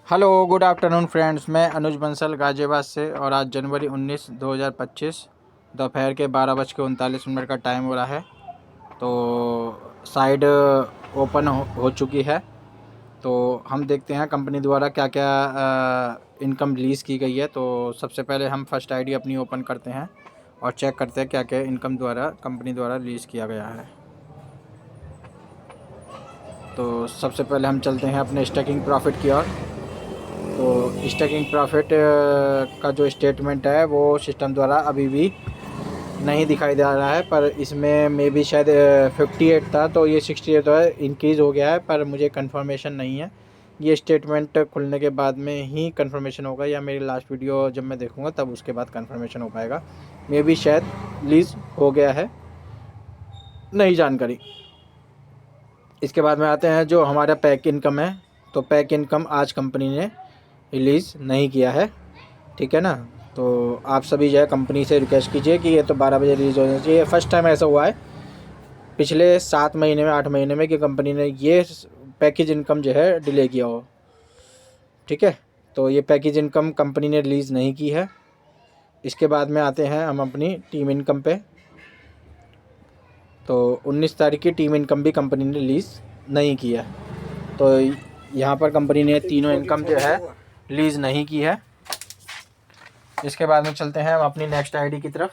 Hello good afternoon friends. मैं अनुज बंसल गाजियाबाद से और आज जनवरी 19 2025 दोपहर के 12:39 का टाइम हो रहा है। तो साइड ओपन हो चुकी है। तो हम देखते हैं कंपनी द्वारा क्या क्या इनकम रिलीज़ की गई है। तो सबसे पहले हम फर्स्ट आईडी अपनी ओपन करते हैं और चेक करते हैं क्या क्या इनकम द्वारा कंपनी द्वारा रिलीज़ किया गया है। तो सबसे पहले हम चलते हैं अपने स्टैकिंग प्रॉफिट की ओर। तो स्टैकिंग प्रॉफिट का जो स्टेटमेंट है वो सिस्टम द्वारा अभी भी नहीं दिखाई दे रहा है, पर इसमें मे बी शायद 58 था तो ये 68 है, इंक्रीज़ हो गया है, पर मुझे कंफर्मेशन नहीं है। ये स्टेटमेंट खुलने के बाद में ही कंफर्मेशन होगा, या मेरी लास्ट वीडियो जब मैं देखूंगा तब उसके बाद कंफर्मेशन हो पाएगा। मे बी शायद रिलीज़ हो गया है, नई जानकारी। इसके बाद में आते हैं जो हमारा पैक इनकम है। तो पैक इनकम आज कंपनी ने रिलीज़ नहीं किया है, ठीक है ना। तो आप सभी जो है कंपनी से रिक्वेस्ट कीजिए कि ये तो 12 बजे रिलीज़ होना चाहिए। फर्स्ट टाइम ऐसा हुआ है पिछले 7 महीने में 8 महीने में कि कंपनी ने ये पैकेज इनकम जो है डिले किया हो, ठीक है। तो ये पैकेज इनकम कंपनी ने रिलीज़ नहीं की है। इसके बाद में आते हैं हम अपनी टीम इनकम पे। तो 19 तारीख की टीम इनकम भी कंपनी ने रिलीज़ नहीं की है। तो यहाँ पर कंपनी ने तीनों इनकम जो है रिलीज़ नहीं की है। इसके बाद में चलते हैं हम अपनी नेक्स्ट आईडी की तरफ।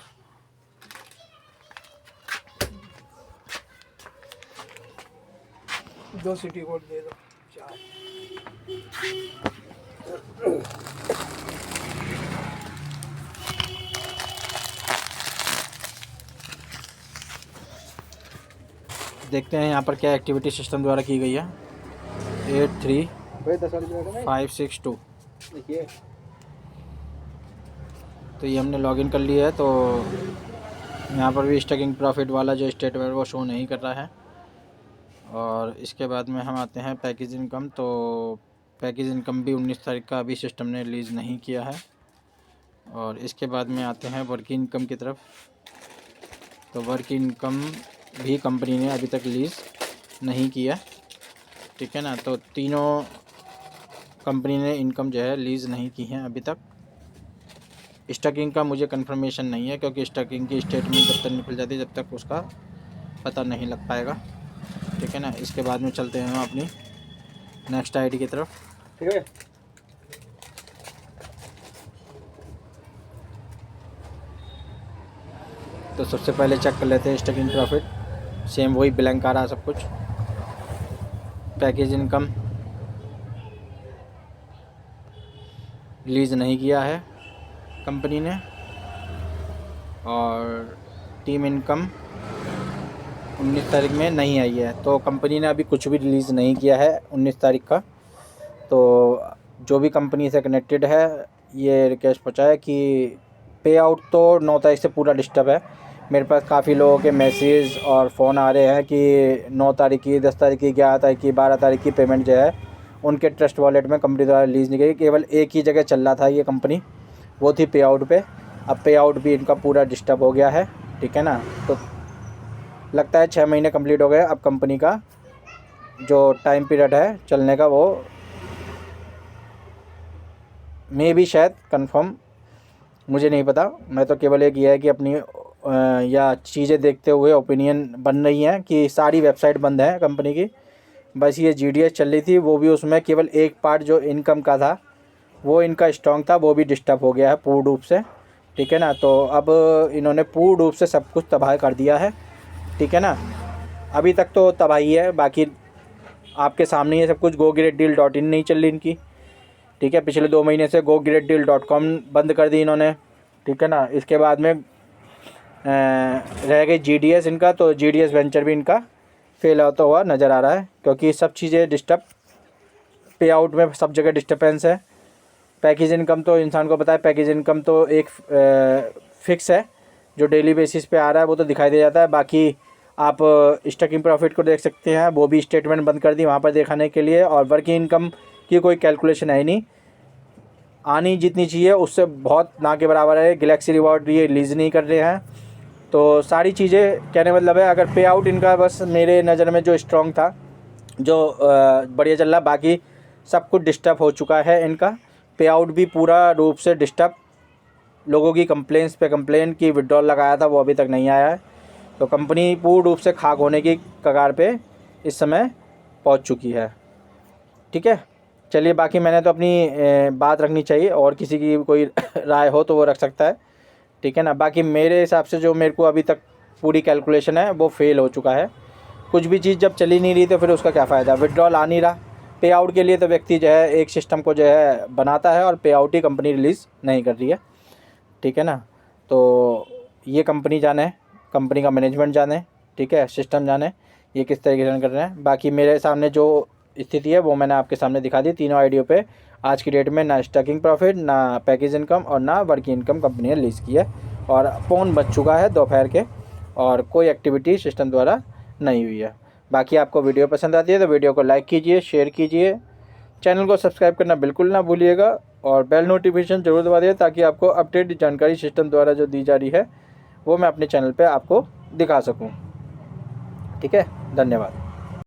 दो सिटी कोड दे दो, 4। देखते हैं यहाँ पर क्या एक्टिविटी सिस्टम द्वारा की गई है। 83562। देखिए तो ये हमने लॉगिन कर लिया है। तो यहाँ पर भी स्टैकिंग प्रॉफिट वाला जो स्टेटमेंट वो शो नहीं कर रहा है। और इसके बाद में हम आते हैं पैकेज इनकम। तो पैकेज इनकम भी 19 तारीख का अभी सिस्टम ने रिलीज़ नहीं किया है। और इसके बाद में आते हैं वर्क इनकम की तरफ। तो वर्क इनकम भी कंपनी ने अभी तक रिलीज़ नहीं किया, ठीक है ना। तो तीनों कंपनी ने इनकम जो है रिलीज़ नहीं की हैं अभी तक। स्टैकिंग का मुझे कंफर्मेशन नहीं है, क्योंकि स्टैकिंग की स्टेटमेंट जब तक निकल जाती है जब तक उसका पता नहीं लग पाएगा, ठीक है ना। इसके बाद में चलते हैं हम अपनी नेक्स्ट आईडी की तरफ। ठीक है। तो सबसे पहले चेक कर लेते हैं स्टैकिंग प्रॉफिट। सेम वही ब्लैंक आ रहा है सब कुछ। पैकेज इनकम रिलीज़ नहीं किया है कंपनी ने। और टीम इनकम 19 तारीख में नहीं आई है। तो कंपनी ने अभी कुछ भी रिलीज़ नहीं किया है 19 तारीख का। तो जो भी कंपनी से कनेक्टेड है ये रिक्वेस्ट पहुँचाया कि पे आउट तो 9 तारीख से पूरा डिस्टर्ब है। मेरे पास काफ़ी लोगों के मैसेज और फ़ोन आ रहे हैं कि 9 तारीख की, 10 तारीख की, 11 तारीख की, 12 तारीख की पेमेंट जो है उनके ट्रस्ट वॉलेट में कंपनी द्वारा रिलीज़ नहीं की। केवल एक ही जगह चल रहा था ये कंपनी, वो थी पे आउट पे। अब पे आउट भी इनका पूरा डिस्टर्ब हो गया है, ठीक है ना। तो लगता है 6 महीने कंप्लीट हो गए। अब कंपनी का जो टाइम पीरियड है चलने का वो मे भी शायद कंफर्म, मुझे नहीं पता। मैं तो केवल एक ये है कि अपनी या चीज़ें देखते हुए ओपिनियन बन रही हैं कि सारी वेबसाइट बंद है कंपनी की। बस ये GDS चल रही थी, वो भी उसमें केवल एक पार्ट जो इनकम का था वो इनका स्ट्रॉन्ग था, वो भी डिस्टर्ब हो गया है पूर्ण रूप से, ठीक है ना। तो अब इन्होंने पूर्ण रूप से सब कुछ तबाह कर दिया है, ठीक है ना। अभी तक तो तबाही है, बाकी आपके सामने ये सब कुछ। GoGreatDeal.in नहीं चल रही इनकी, ठीक है। पिछले 2 महीने से GoGreatDeal.com बंद कर दी इन्होंने, ठीक है ना। इसके बाद में रह गई GDS इनका। तो GDS वेंचर भी इनका फेल होता हुआ नज़र आ रहा है, क्योंकि सब चीज़ें डिस्टर्ब, पे आउट में सब जगह डिस्टर्बेंस है। पैकेज इनकम तो इंसान को पता है, पैकेज इनकम तो एक फिक्स है जो डेली बेसिस पे आ रहा है, वो तो दिखाई दे जाता है। बाकी आप स्टैकिंग प्रॉफिट को देख सकते हैं, वो भी स्टेटमेंट बंद कर दी वहाँ पर दिखाने के लिए। और वर्किंग इनकम की कोई कैलकुलेशन है ही नहीं, आनी जितनी चाहिए उससे बहुत ना के बराबर है। गैलेक्सी रिवॉर्ड ये रिलीज़ नहीं कर रहे हैं। तो सारी चीज़ें कहने मतलब है, अगर पे आउट इनका बस मेरे नज़र में जो स्ट्रॉन्ग था, जो बढ़िया चल रहा, बाकी सब कुछ डिस्टर्ब हो चुका है इनका। पे आउट भी पूरा रूप से डिस्टर्ब, लोगों की कंप्लेंट्स पे कंप्लेन की विड्रॉल लगाया था वो अभी तक नहीं आया है। तो कंपनी पूर्ण रूप से खाक होने की कगार पे इस समय पहुंच चुकी है। ठीक है, चलिए बाकी मैंने तो अपनी बात रखनी चाहिए, और किसी की कोई राय हो तो वो रख सकता है। ठीक है ना, बाकी मेरे हिसाब से जो मेरे को अभी तक पूरी कैलकुलेशन है वो फेल हो चुका है। कुछ भी चीज़ जब चली नहीं रही तो फिर उसका क्या फ़ायदा, विड्रॉल आ नहीं रहा। पे आउट के लिए तो व्यक्ति जो है एक सिस्टम को जो है बनाता है और पे आउट ही कंपनी रिलीज़ नहीं कर रही है। ठीक है ना, तो ये कंपनी जाने, कंपनी का मैनेजमेंट जाने, ठीक है, सिस्टम जाने ये किस तरीके से रन कर रहे हैं। बाकी मेरे सामने जो स्थिति है वो मैंने आपके सामने दिखा दी। तीनों आईडियो पे आज की डेट में ना स्टॉकिंग प्रॉफिट, ना पैकेज इनकम और ना वर्किंग इनकम कंपनी ने रिलीज़ की है, और पौन बच चुका है दोपहर के, और कोई एक्टिविटी सिस्टम द्वारा नहीं हुई है। बाकी आपको वीडियो पसंद आती है तो वीडियो को लाइक कीजिए, शेयर कीजिए, चैनल को सब्सक्राइब करना बिल्कुल ना भूलिएगा, और बेल नोटिफिकेशन ज़रूर दबा दिए ताकि आपको अपडेट जानकारी सिस्टम द्वारा जो दी जा रही है वो मैं अपने चैनल पे आपको दिखा सकूं। ठीक है, धन्यवाद।